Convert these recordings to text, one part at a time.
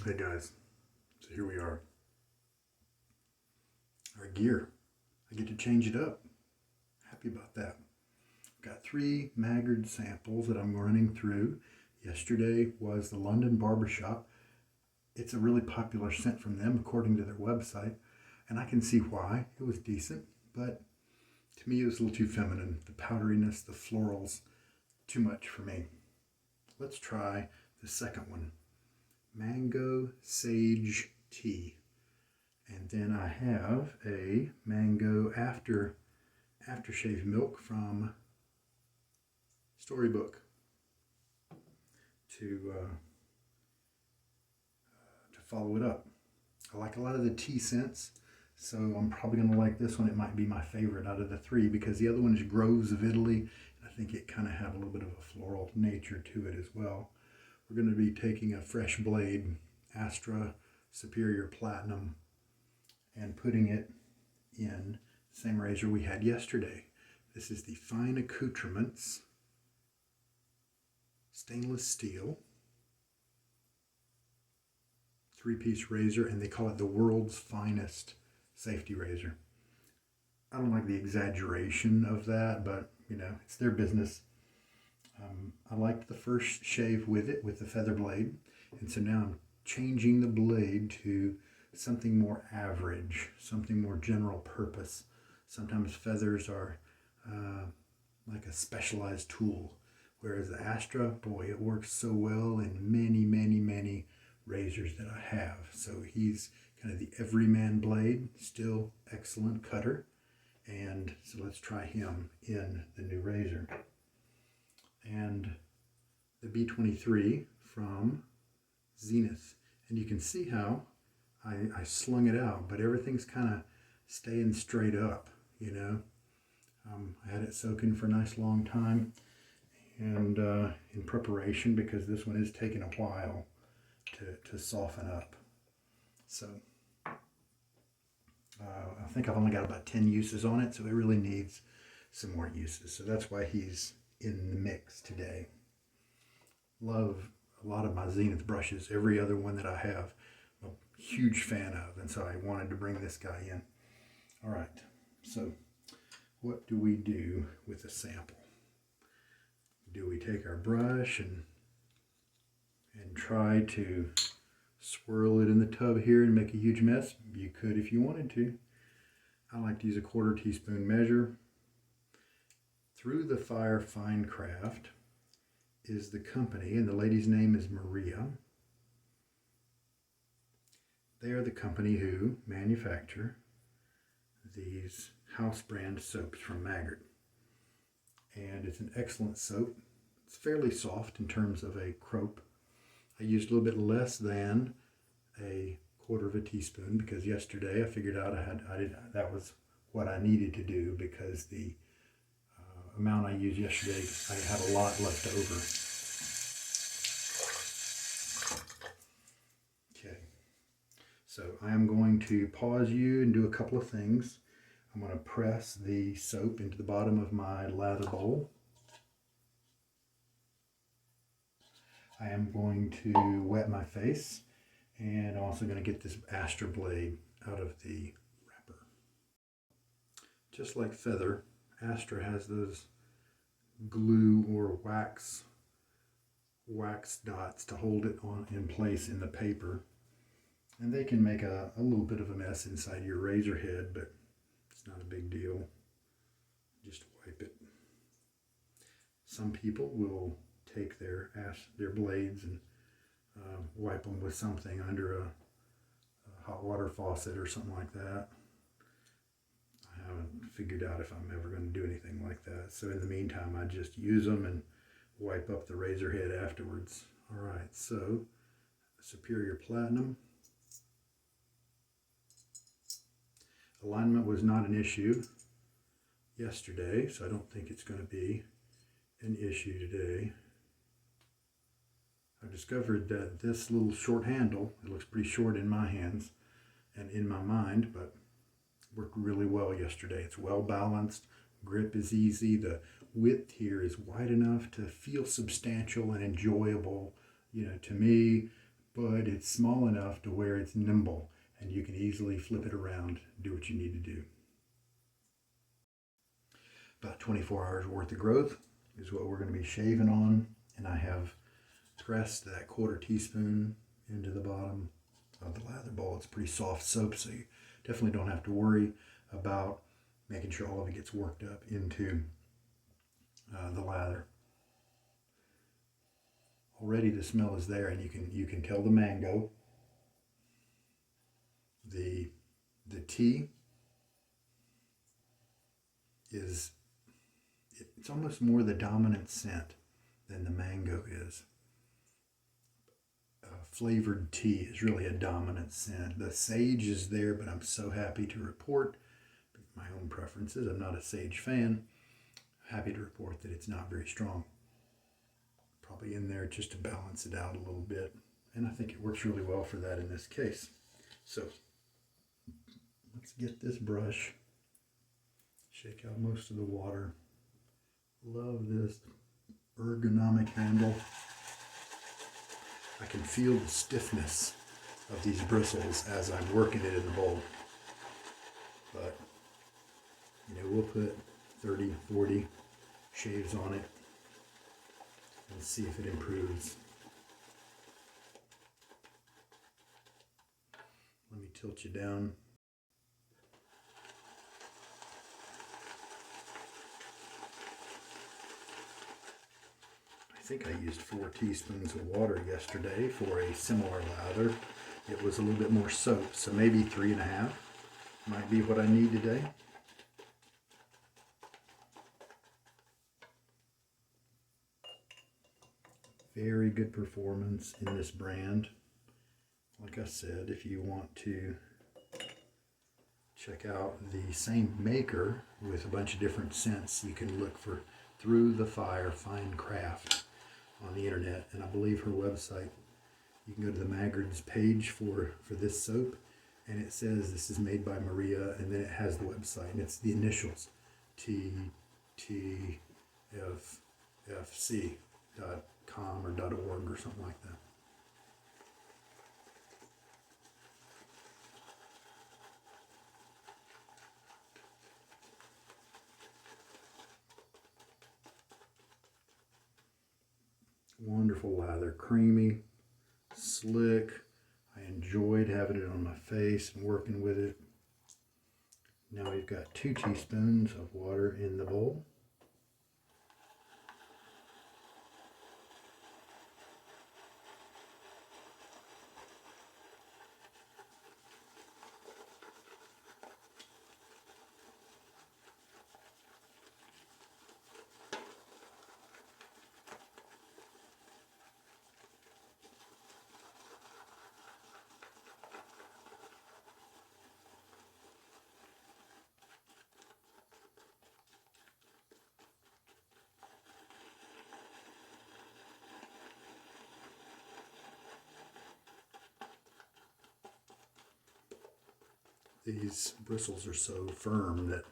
Hey guys, so here we are. Our gear. I get to change it up. Happy about that. I've got 3 Maggard samples that I'm running through. Yesterday was the London Barbershop. It's a really popular scent from them according to their website, and I can see why. It was decent, but to me it was a little too feminine. The powderiness, the florals, too much for me. Let's try the second one. Mango Sage Tea. And then I have a mango aftershave milk from Storybook to follow it up. I like a lot of the tea scents, so I'm probably going to like this one. It might be my favorite out of the 3 because the other one is Groves of Italy, and I think it kind of had a little bit of a floral nature to it as well. We're going to be taking a fresh blade, Astra Superior Platinum, and putting it in the same razor we had yesterday. This is the Fine Accoutrements stainless steel 3-piece razor, and they call it the world's finest safety razor. I don't like the exaggeration of that, but you know, it's their business. I liked the first shave with it, with the feather blade, and so now I'm changing the blade to something more average, something more general purpose. Sometimes feathers are like a specialized tool, whereas the Astra, boy, it works so well in many razors that I have. So he's kind of the everyman blade, still excellent cutter, and so let's try him in the new razor. And the B23 from Zenith, and you can see how I slung it out, but everything's kind of staying straight up, you know. I had it soaking for a nice long time, and in preparation, because this one is taking a while to soften up. So I think I've only got about 10 uses on it, so it really needs some more uses. So that's why he's in the mix today. Love a lot of my Zenith brushes, every other one that I have, I'm a huge fan of, and so I wanted to bring this guy in. All right, so what do we do with a sample? Do we take our brush and try to swirl it in the tub here and make a huge mess? You could if you wanted to. I like to use a 1/4 teaspoon measure. Through the Fire Fine Craft is the company, and the lady's name is Maria. They are the company who manufacture these house brand soaps from Maggard. And it's an excellent soap. It's fairly soft in terms of a croap. I used a little bit less than a 1/4 teaspoon because yesterday I figured out that was what I needed to do, because the amount I used yesterday, I had a lot left over. Okay, so I am going to pause you and do a couple of things. I'm going to press the soap into the bottom of my lather bowl. I am going to wet my face, and I'm also going to get this Astra blade out of the wrapper. Just like feather, Astra has those glue or wax dots to hold it in place in the paper, and they can make a little bit of a mess inside your razor head, but it's not a big deal. Just wipe it. Some people will take their blades and wipe them with something under a hot water faucet or something like that. I haven't figured out if I'm ever going to do anything like that. So in the meantime, I just use them and wipe up the razor head afterwards. All right, so Superior Platinum. Alignment was not an issue yesterday, so I don't think it's going to be an issue today. I discovered that this little short handle, it looks pretty short in my hands and in my mind, but worked really well yesterday. It's well balanced, grip is easy, the width here is wide enough to feel substantial and enjoyable, you know, to me, but it's small enough to where it's nimble and you can easily flip it around, do what you need to do. About 24 hours worth of growth is what we're going to be shaving on, and I have pressed that 1/4 teaspoon into the bottom of the lather bowl. It's pretty soft soap, so you definitely don't have to worry about making sure all of it gets worked up into the lather. Already the smell is there, and you can tell the mango. The tea is, it's almost more the dominant scent than the mango is. Flavored tea is really a dominant scent. The sage is there, but I'm so happy to report, my own preferences, I'm not a sage fan, happy to report that it's not very strong. Probably in there just to balance it out a little bit, and I think it works really well for that in this case. So let's get this brush, shake out most of the water. Love this ergonomic handle. I can feel the stiffness of these bristles as I'm working it in the bowl. But, you know, we'll put 30, 40 shaves on it and see if it improves. Let me tilt you down. I think I used 4 teaspoons of water yesterday for a similar lather. It was a little bit more soap, so maybe 3.5 might be what I need today. Very good performance in this brand. Like I said, if you want to check out the same maker with a bunch of different scents, you can look for Through the Fire Fine Craft on the internet, and I believe her website, you can go to the Maggards page for this soap, and it says this is made by Maria, and then it has the website, and it's the initials ttfc.com or .org or something like that. Wonderful lather, creamy, slick. I enjoyed having it on my face and working with it. Now we've got 2 teaspoons of water in the bowl. These bristles are so firm that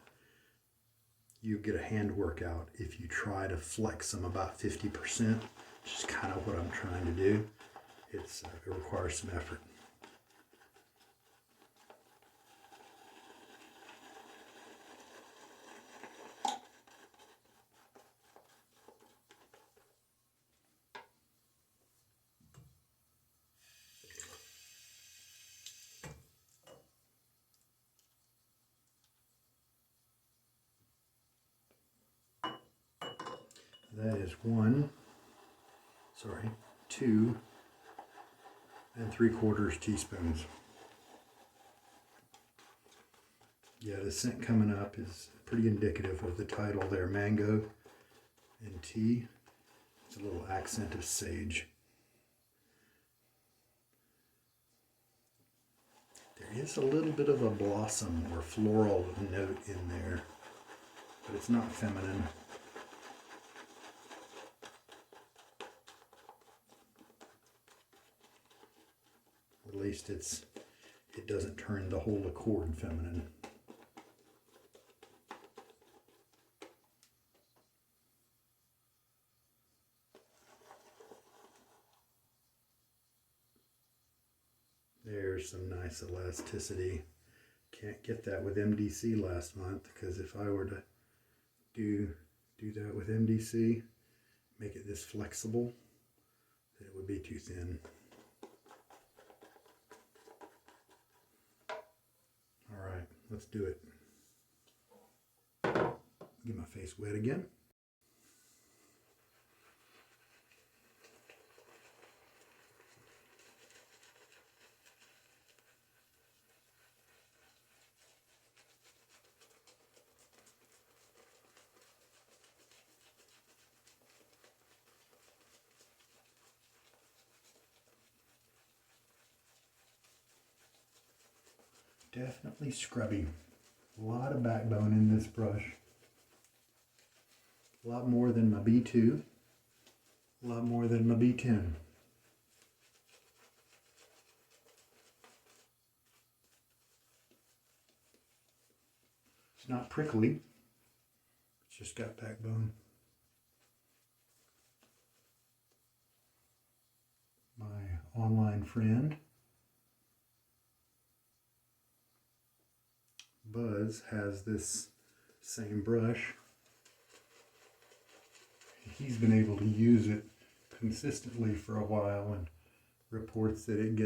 you get a hand workout if you try to flex them about 50%, which is kind of what I'm trying to do. It requires some effort. That is 2 3/4 teaspoons. Yeah, the scent coming up is pretty indicative of the title there, mango and tea. It's a little accent of sage. There is a little bit of a blossom or floral note in there, but it's not feminine. At least it doesn't turn the whole accord feminine. There's some nice elasticity. Can't get that with MDC last month, because if I were to do that with MDC, make it this flexible, it would be too thin. All right, let's do it. Get my face wet again. Definitely scrubby. A lot of backbone in this brush. A lot more than my B2. A lot more than my B10. It's not prickly. It's just got backbone. My online friend Buzz has this same brush. He's been able to use it consistently for a while and reports that it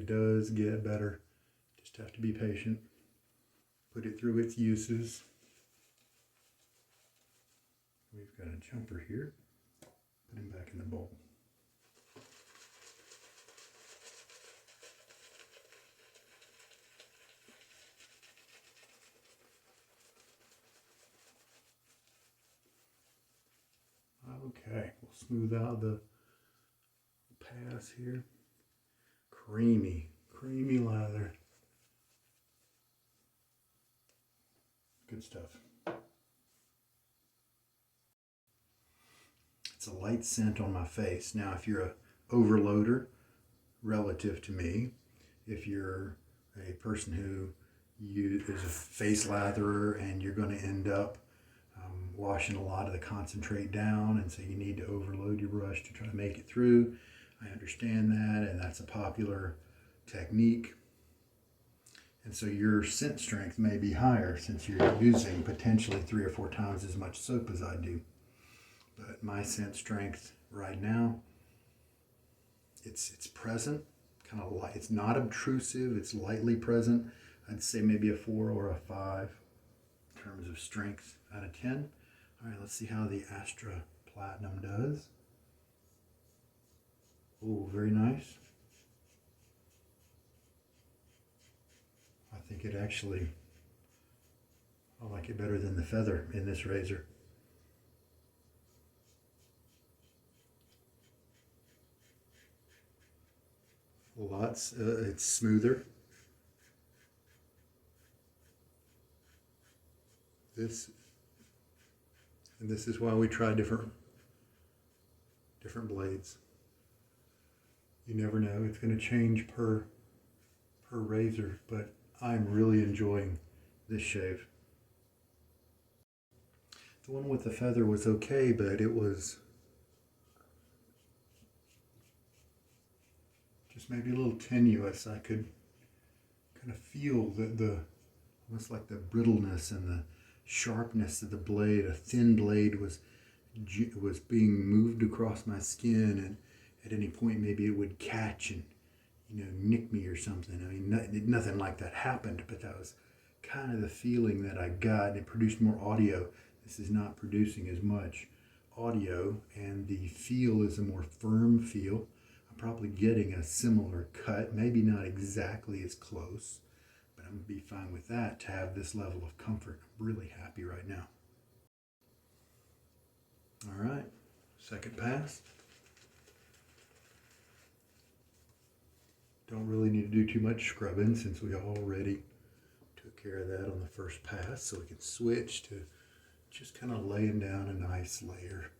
does get better. Just have to be patient. Put it through its uses. We've got a jumper here. Put him back in the bowl. Okay, we'll smooth out the pass here. Creamy lather. Good stuff. It's a light scent on my face. Now, if you're a overloader, relative to me, if you're a person who is a face latherer and you're going to end up washing a lot of the concentrate down, and so you need to overload your brush to try to make it through. I understand that, and that's a popular technique. And so your scent strength may be higher since you're using potentially 3 or 4 times as much soap as I do. But my scent strength right now, it's present, kind of light. It's not obtrusive, it's lightly present. I'd say maybe a 4 or a 5 in terms of strength out of 10. All right, let's see how the Astra Platinum does. Oh, very nice. I think it actually, I like it better than the feather in this razor. It's smoother. This is why we try different blades. You never know, it's going to change per razor, but I'm really enjoying this shave. The one with the feather was okay, but it was just maybe a little tenuous. I could kind of feel the almost like the brittleness and the sharpness of the blade. A thin blade was being moved across my skin, and at any point maybe it would catch and nick me or something. I mean, nothing like that happened, but that was kind of the feeling that I got. It produced more audio. This is not producing as much audio, and the feel is a more firm feel. I'm probably getting a similar cut, maybe not exactly as close, but I'm going to be fine with that to have this level of comfort. I'm really happy right now. All right, second pass. Don't really need to do too much scrubbing since we already took care of that on the first pass, so we can switch to just kind of laying down a nice layer.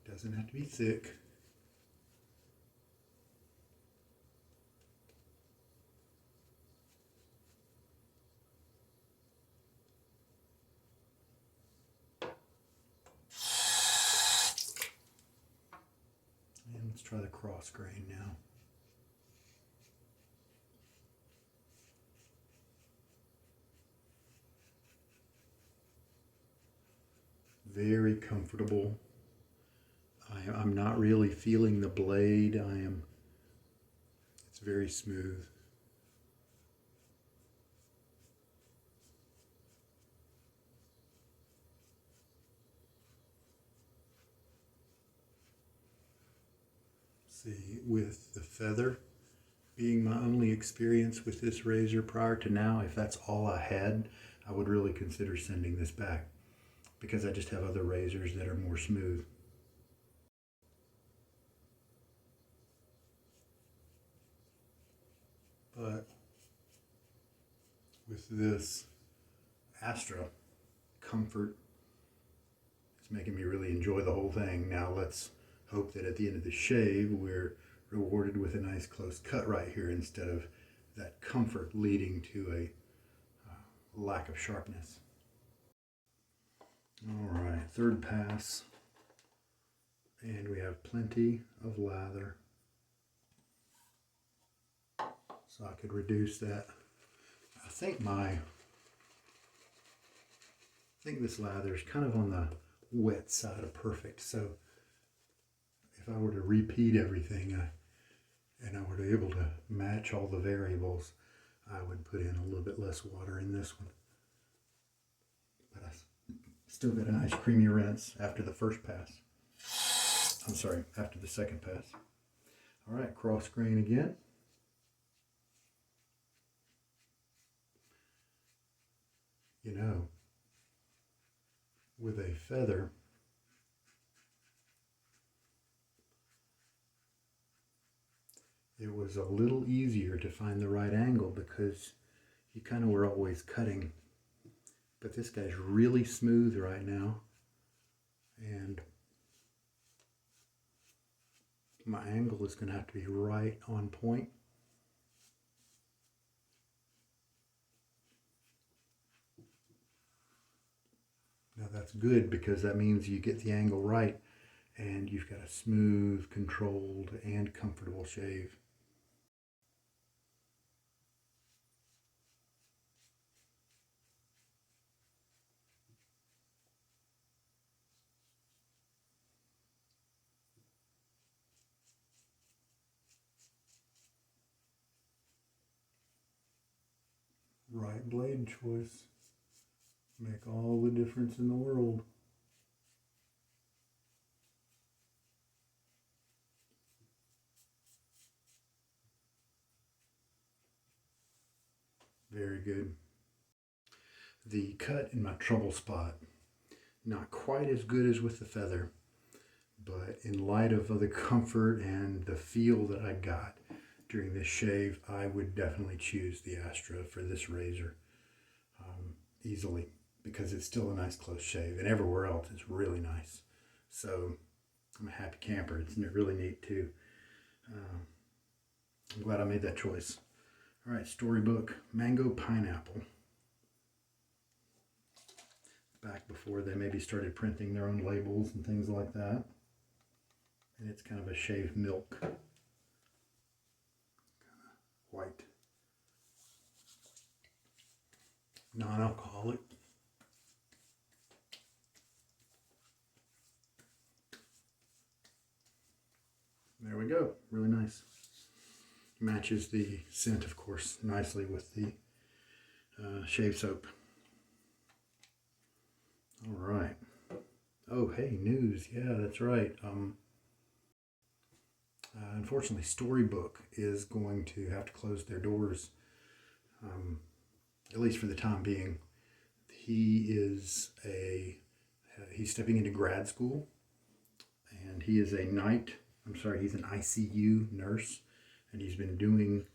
Doesn't have to be thick. And let's try the cross grain now. very comfortable. I'm not really feeling the blade. It's very smooth. See, with the feather being my only experience with this razor prior to now, if that's all I had, I would really consider sending this back because I just have other razors that are more smooth. But with this Astra comfort, it's making me really enjoy the whole thing. Now let's hope that at the end of the shave we're rewarded with a nice close cut right here instead of that comfort leading to a lack of sharpness. All right, third pass, and we have plenty of lather, so I could reduce that. I think this lather is kind of on the wet side of perfect, so if I were to repeat everything and I were to be able to match all the variables, I would put in a little bit less water in this one. But I still got a nice creamy rinse after the first pass. I'm sorry, after the second pass. All right, cross grain again. You know, with a feather, it was a little easier to find the right angle because you kind of were always cutting. But this guy's really smooth right now, and my angle is going to have to be right on point. Now that's good because that means you get the angle right and you've got a smooth, controlled, and comfortable shave. Right blade choice make all the difference in the world. Very good. The cut in my trouble spot, not quite as good as with the feather, but in light of the comfort and the feel that I got during this shave, I would definitely choose the Astra for this razor easily, because it's still a nice close shave, and everywhere else it's really nice. So I'm a happy camper. It's really neat too. I'm glad I made that choice. All right, Storybook Mango Pineapple. Back before they maybe started printing their own labels and things like that. And it's kind of a shaved milk. Kind of white. Non-alcoholic. There we go. Really nice. Matches the scent, of course, nicely with the shave soap. All right. Oh, hey, news. Yeah, that's right. Unfortunately, Storybook is going to have to close their doors, at least for the time being. He's stepping into grad school, and he is he's an ICU nurse, and he's been doing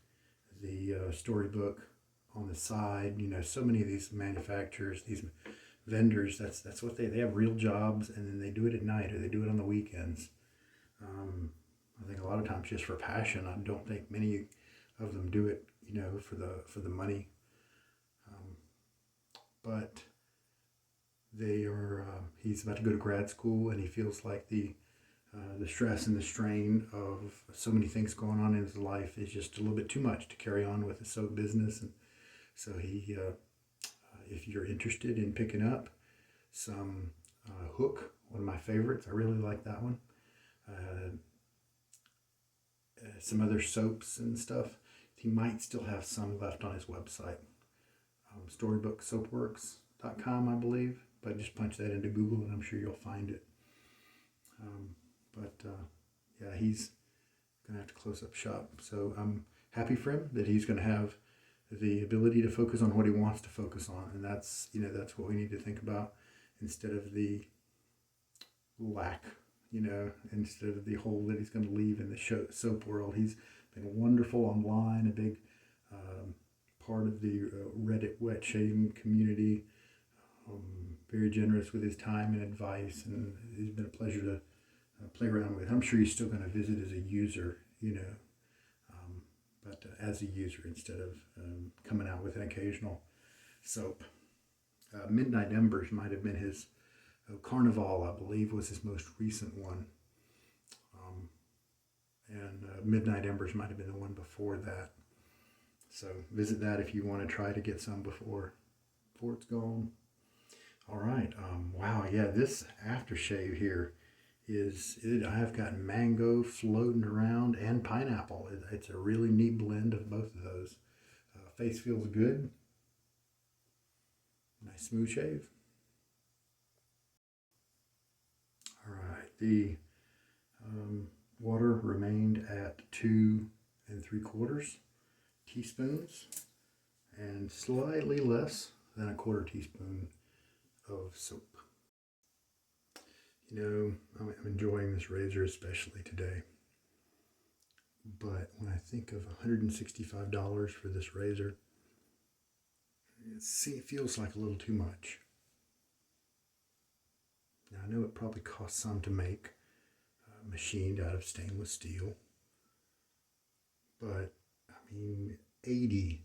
the Storybook on the side. You know, so many of these manufacturers, these vendors, that's what they have real jobs, and then they do it at night or they do it on the weekends. I think a lot of times just for passion. I don't think many of them do it, you know, for the money. But they are. He's about to go to grad school, and he feels like the stress and the strain of so many things going on in his life is just a little bit too much to carry on with the soap business. And so he, if you're interested in picking up some Hook, one of my favorites. I really like that one. Some other soaps and stuff. He might still have some left on his website. Soapworks.com, I believe. But just punch that into Google and I'm sure you'll find it. Yeah, he's going to have to close up shop. So I'm happy for him that he's going to have the ability to focus on what he wants to focus on. And that's what we need to think about instead of the lack, instead of the hole that he's going to leave in the soap world. He's been wonderful online, a big part of the Reddit wet shaving community. Very generous with his time and advice, and he's been a pleasure to play around with. I'm sure he's still going to visit as a user, but as a user instead of coming out with an occasional soap. Midnight Embers might have been his Carnival, I believe, was his most recent one. And Midnight Embers might have been the one before that. So visit that if you want to try to get some before it's gone. All right. Wow. Yeah, this aftershave here I have got mango floating around and pineapple. It's a really neat blend of both of those. Face feels good. Nice smooth shave. All right. The water remained at 2 3/4 teaspoons and slightly less than a 1/4 teaspoon of soap. I'm enjoying this razor especially today. But when I think of $165 for this razor, it feels like a little too much. Now I know it probably costs some to make, machined out of stainless steel. But I mean, 80.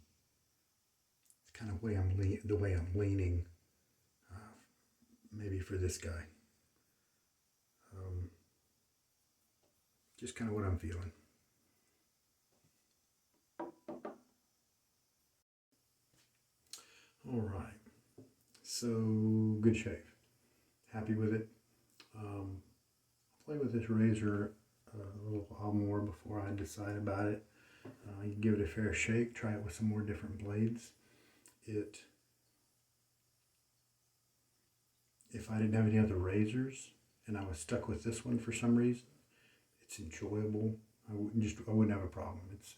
It's kind of the way I'm leaning. Maybe for this guy. Just kind of what I'm feeling. All right. So good shave. Happy with it. I'll play with this razor a little while more before I decide about it. You can give it a fair shake. Try it with some more different blades. If I didn't have any other razors and I was stuck with this one for some reason, it's enjoyable. I wouldn't have a problem. It's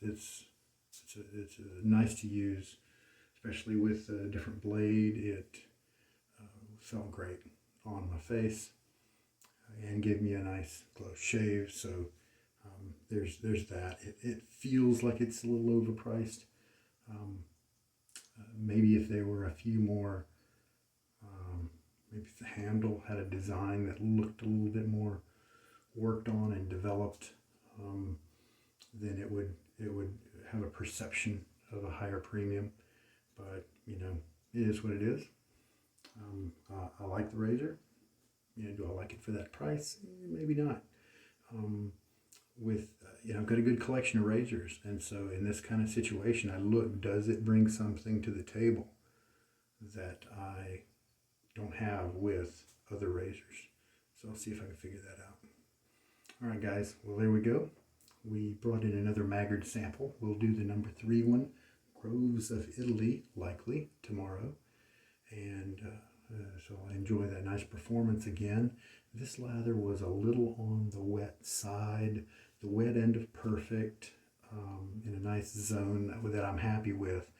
nice to use, especially with a different blade. It felt great on my face and gave me a nice close shave. So there's that. It feels like it's a little overpriced. Maybe if there were a few more, maybe if the handle had a design that looked a little bit more worked on and developed, then it would have a perception of a higher premium. But it is what it is. I like the razor. Do I like it for that price? Maybe not. I've got a good collection of razors, and so in this kind of situation, I look, does it bring something to the table that I don't have with other razors? So I'll see if I can figure that out. All right, guys. Well, there we go. We brought in another Maggard sample. We'll do the number 3 one, Groves of Italy, likely tomorrow, and so I enjoy that nice performance again. This lather was a little on the wet side, the wet end of perfect, in a nice zone that I'm happy with.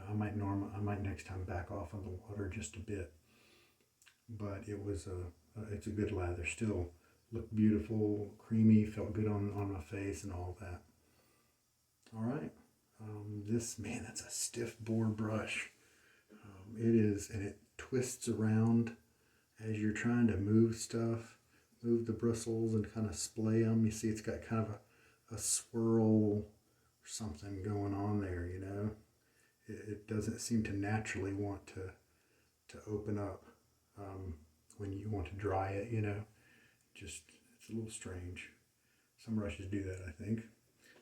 I might next time back off on the water just a bit, but it's a good lather. Still looked beautiful, creamy, felt good on my face and all that. All right, that's a stiff Boar brush. It is, and it twists around as you're trying to move the bristles and kind of splay them. You see it's got kind of a swirl or something going on there, It doesn't seem to naturally want to open up when you want to dry it, Just, it's a little strange. Some brushes do that, I think.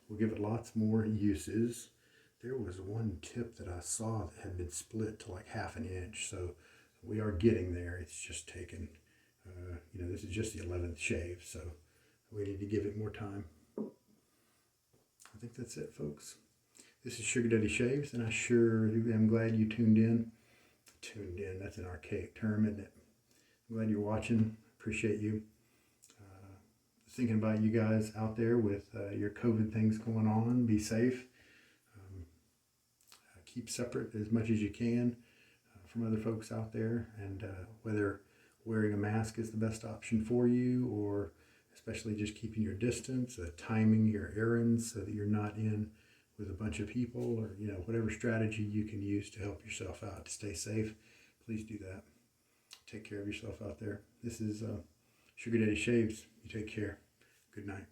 We'll give it lots more uses. There was one tip that I saw that had been split to like 1/2 inch, so we are getting there. It's just taken You know, this is just the 11th shave, so we need to give it more time. I think that's it, folks. This is Sugar Daddy Shaves, and I sure am glad you tuned in. That's an archaic term, isn't it? I'm glad you're watching. Appreciate you. Thinking about you guys out there with your COVID things going on. Be safe. Keep separate as much as you can from other folks out there, and whether wearing a mask is the best option for you, or especially just keeping your distance, timing your errands so that you're not in with a bunch of people, or you know, whatever strategy you can use to help yourself out to stay safe, please do that. Take care of yourself out there. This is Sugar Daddy Shaves. You take care. Good night.